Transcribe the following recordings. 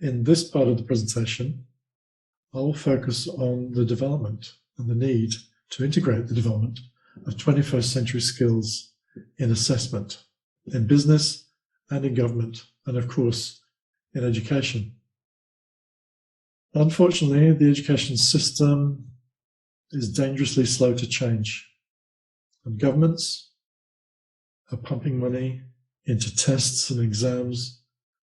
In this part of the presentation, I will focus on the development and the need to integrate the development of 21st century skills in assessment, in business and in government, and of course, in education. Unfortunately, the education system is dangerously slow to change, and governments are pumping money into tests and exams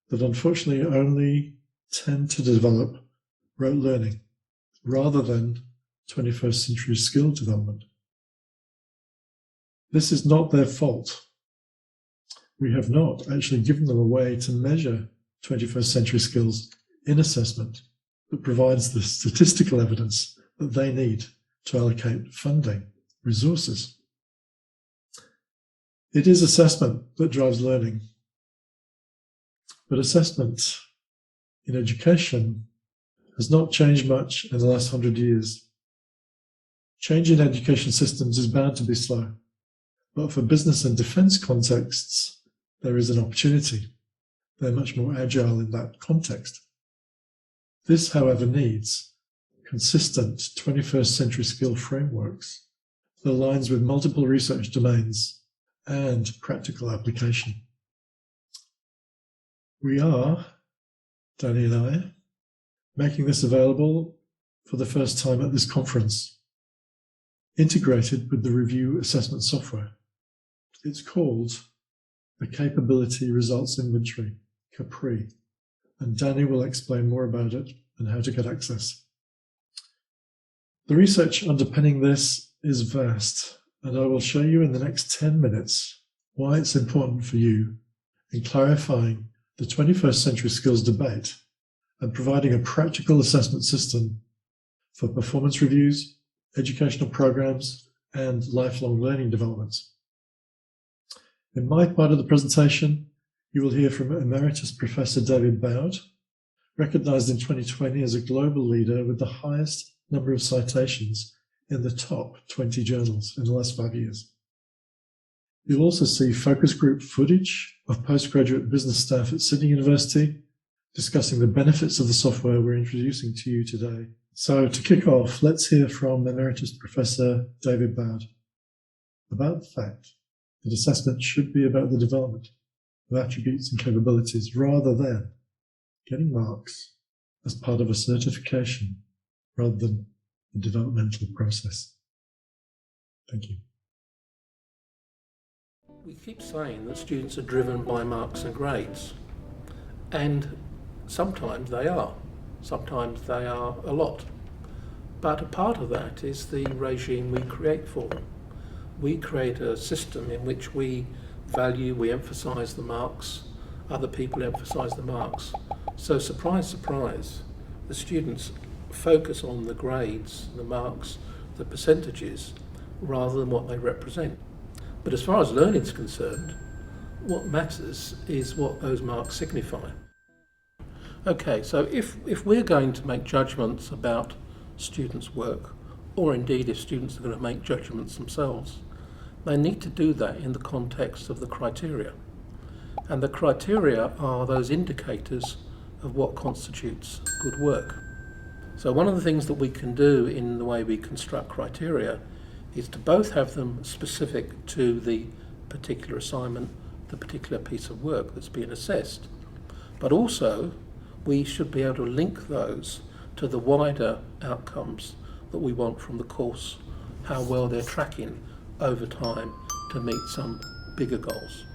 that unfortunately only tend to develop rote learning rather than 21st century skill development. This is not their fault. We have not actually given them a way to measure 21st century skills in assessment that provides the statistical evidence that they need to allocate funding, resources. It is assessment that drives learning, but assessment in education has not changed much in the last 100 years. Change in education systems is bound to be slow, but for business and defence contexts, there is an opportunity. They're much more agile in that context. This, however, needs consistent 21st century skill frameworks that aligns with multiple research domains and practical application. We are, Danny and I, making this available for the first time at this conference, integrated with the review assessment software. It's called the Capability Results Inventory, CAPRI, and Danny will explain more about it and how to get access. The research underpinning this is vast, and I will show you in the next 10 minutes why it's important for you in clarifying the 21st century skills debate and providing a practical assessment system for performance reviews, educational programs, and lifelong learning developments. In my part of the presentation, you will hear from Emeritus Professor David Bowd, recognized in 2020 as a global leader with the highest number of citations in the top 20 journals in the last 5 years. You'll also see focus group footage of postgraduate business staff at Sydney University discussing the benefits of the software we're introducing to you today. So to kick off, let's hear from Emeritus Professor David Bowd about the fact that assessment should be about the development of attributes and capabilities rather than getting marks as part of a certification rather than the developmental process. Thank you. We keep saying that students are driven by marks and grades, and sometimes they are. Sometimes they are a lot. But a part of that is the regime we create for them. We create a system in which we value, we emphasise the marks, other people emphasise the marks. So surprise, surprise, the students focus on the grades, the marks, the percentages, rather than what they represent. But as far as learning is concerned, what matters is what those marks signify. Okay, so if we're going to make judgments about students' work, or indeed if students are going to make judgments themselves, they need to do that in the context of the criteria. And the criteria are those indicators of what constitutes good work. So one of the things that we can do in the way we construct criteria is to both have them specific to the particular assignment, the particular piece of work that's being assessed, but also we should be able to link those to the wider outcomes that we want from the course, how well they're tracking over time to meet some bigger goals.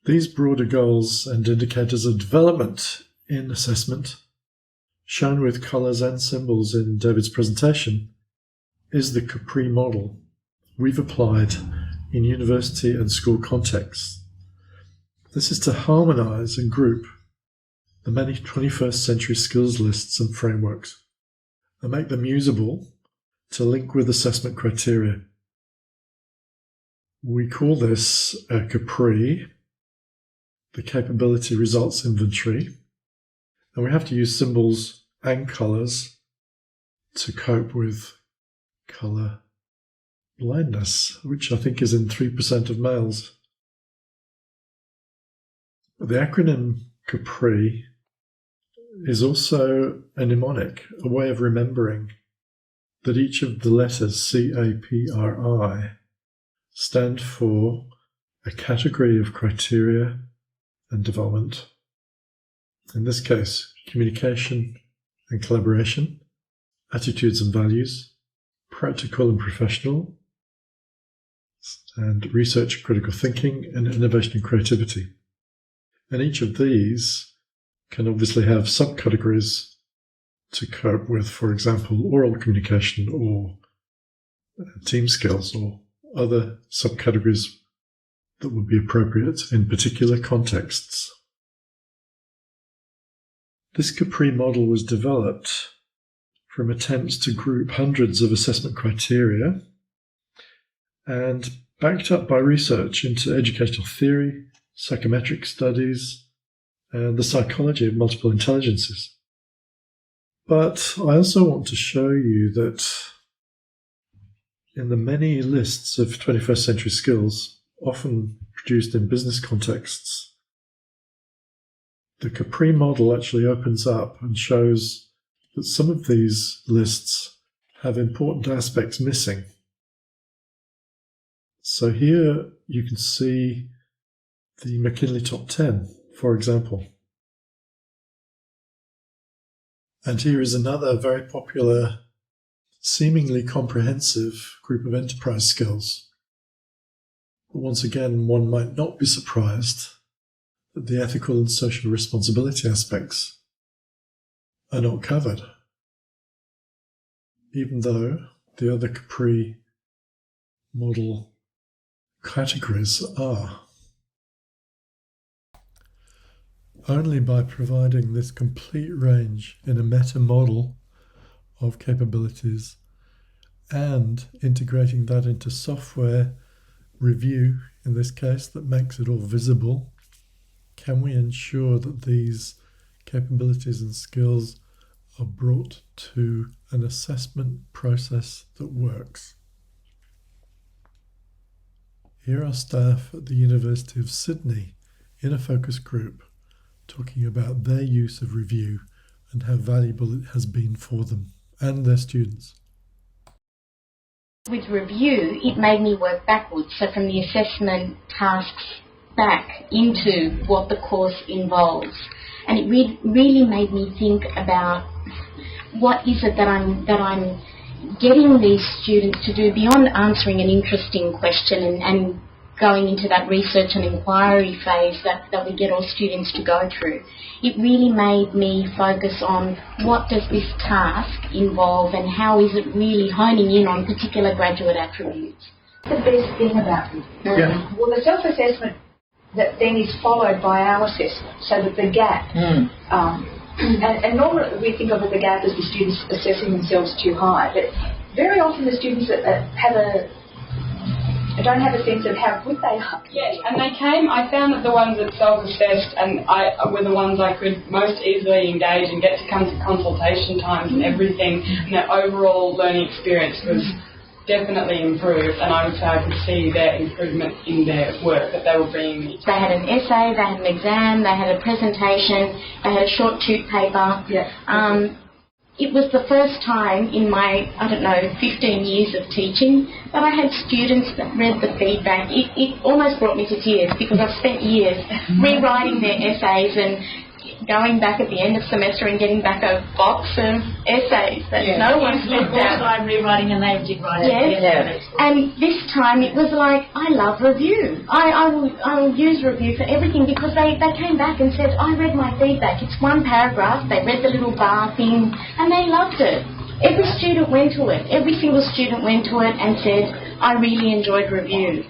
These broader goals and indicators of development in assessment, shown with colours and symbols in David's presentation, is the CAPRI model we've applied in university and school contexts. This is to harmonise and group the many 21st century skills lists and frameworks and make them usable to link with assessment criteria. We call this a CAPRI, the Capability Results Inventory, and we have to use symbols and colours to cope with colour blindness, which I think is in 3% of males. The acronym Capri is also a mnemonic, a way of remembering that each of the letters CAPRI stand for a category of criteria and development. In this case, communication and collaboration, attitudes and values, practical and professional, and research and critical thinking, and innovation and creativity. And each of these can obviously have subcategories to cope with, for example, oral communication or team skills or other subcategories that would be appropriate in particular contexts. This Capri model was developed from attempts to group hundreds of assessment criteria and backed up by research into educational theory, psychometric studies, and the psychology of multiple intelligences. But I also want to show you that in the many lists of 21st century skills, often produced in business contexts, the Capri model actually opens up and shows that some of these lists have important aspects missing. So here you can see the McKinley Top 10, for example. And here is another very popular, seemingly comprehensive group of enterprise skills. But once again, one might not be surprised that the ethical and social responsibility aspects are not covered, even though the other Capri model categories are. Only by providing this complete range in a meta model of capabilities and integrating that into software review, in this case, that makes it all visible, can we ensure that these capabilities and skills are brought to an assessment process that works. Here are staff at the University of Sydney in a focus group talking about their use of review and how valuable it has been for them and their students. With review, it made me work backwards, so from the assessment tasks back into what the course involves. And it really made me think about what is it that I'm getting these students to do beyond answering an interesting question and going into that research and inquiry phase that we get all students to go through. It really made me focus on what does this task involve and how is it really honing in on particular graduate attributes. The best thing about it. Yeah. Well, the self-assessment that then is followed by our assessment, so that the gap, and normally we think of the gap as the students assessing themselves too high, but very often the students that don't have a sense of how good they are. Yes, and I found that the ones that self-assessed were the ones I could most easily engage and get to come to consultation times and everything, and their overall learning experience was definitely improved, and I would say I could see their improvement in their work that they were bringing me. They had an essay, they had an exam, they had a presentation, they had a short tute paper. Yeah. It was the first time in my, 15 years of teaching that I had students that read the feedback. It almost brought me to tears because I've spent years rewriting their essays and going back at the end of semester and getting back a box of essays that no one's looked at. I'm rewriting and they did write it. Yes. And this time it was like, I love review. I will use review for everything because they came back and said, I read my feedback. It's one paragraph. They read the little bar thing and they loved it. Every student went to it. Every single student went to it and said, I really enjoyed review.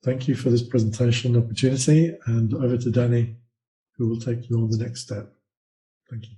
Thank you for this presentation opportunity, and over to Danny, who will take you on the next step. Thank you.